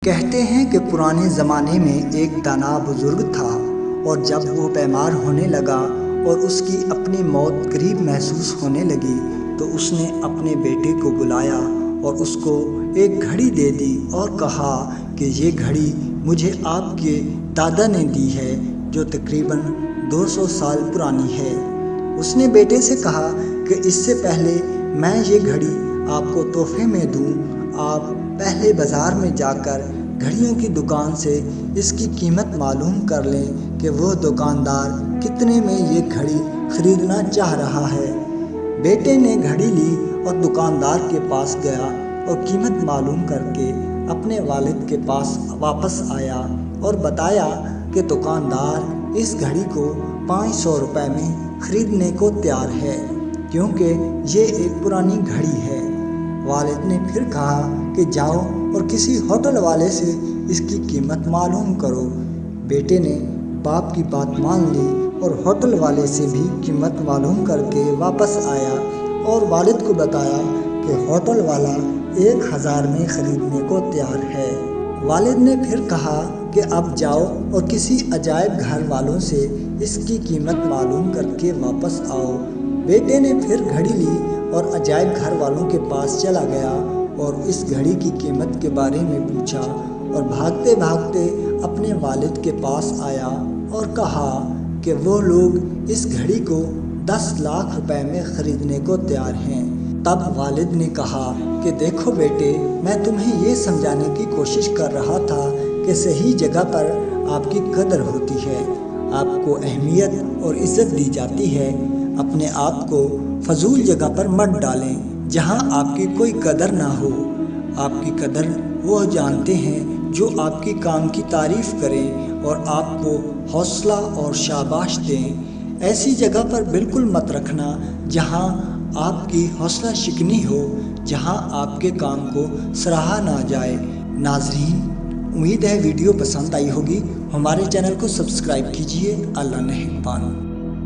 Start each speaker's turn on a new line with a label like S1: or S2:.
S1: کہتے ہیں کہ پرانے زمانے میں ایک دانا بزرگ تھا اور جب وہ بیمار ہونے لگا اور اس کی اپنی موت قریب محسوس ہونے لگی تو اس نے اپنے بیٹے کو بلایا اور اس کو ایک گھڑی دے دی اور کہا کہ یہ گھڑی مجھے آپ کے دادا نے دی ہے جو تقریباً 200 سال پرانی ہے۔ اس نے بیٹے سے کہا کہ اس سے پہلے میں یہ گھڑی آپ کو تحفے میں دوں، آپ پہلے بازار میں جا کر گھڑیوں کی دکان سے اس کی قیمت معلوم کر لیں کہ وہ دکاندار کتنے میں یہ گھڑی خریدنا چاہ رہا ہے۔ بیٹے نے گھڑی لی اور دکاندار کے پاس گیا اور قیمت معلوم کر کے اپنے والد کے پاس واپس آیا اور بتایا کہ دکاندار اس گھڑی کو 500 روپے میں خریدنے کو تیار ہے کیونکہ یہ ایک پرانی گھڑی ہے۔ والد نے پھر کہا کہ جاؤ اور کسی ہوٹل والے سے اس کی قیمت معلوم کرو۔ بیٹے نے باپ کی بات مان لی اور ہوٹل والے سے بھی قیمت معلوم کر کے واپس آیا اور والد کو بتایا کہ ہوٹل والا 1000 میں خریدنے کو تیار ہے۔ والد نے پھر کہا کہ اب جاؤ اور کسی عجائب گھر والوں سے اس کی قیمت معلوم کر کے واپس آؤ۔ بیٹے نے پھر گھڑی لی اور عجائب گھر والوں کے پاس چلا گیا اور اس گھڑی کی قیمت کے بارے میں پوچھا اور بھاگتے بھاگتے اپنے والد کے پاس آیا اور کہا کہ وہ لوگ اس گھڑی کو 10 لاکھ روپے میں خریدنے کو تیار ہیں۔ تب والد نے کہا کہ دیکھو بیٹے، میں تمہیں یہ سمجھانے کی کوشش کر رہا تھا کہ صحیح جگہ پر آپ کی قدر ہوتی ہے، آپ کو اہمیت اور عزت دی جاتی ہے۔ اپنے آپ کو فضول جگہ پر مت ڈالیں جہاں آپ کی کوئی قدر نہ ہو۔ آپ کی قدر وہ جانتے ہیں جو آپ کی کام کی تعریف کریں اور آپ کو حوصلہ اور شاباش دیں۔ ایسی جگہ پر بالکل مت رکھنا جہاں آپ کی حوصلہ شکنی ہو، جہاں آپ کے کام کو سراہا نہ جائے۔ ناظرین، امید ہے ویڈیو پسند آئی ہوگی۔ ہمارے چینل کو سبسکرائب کیجیے۔ اللہ نگہبان۔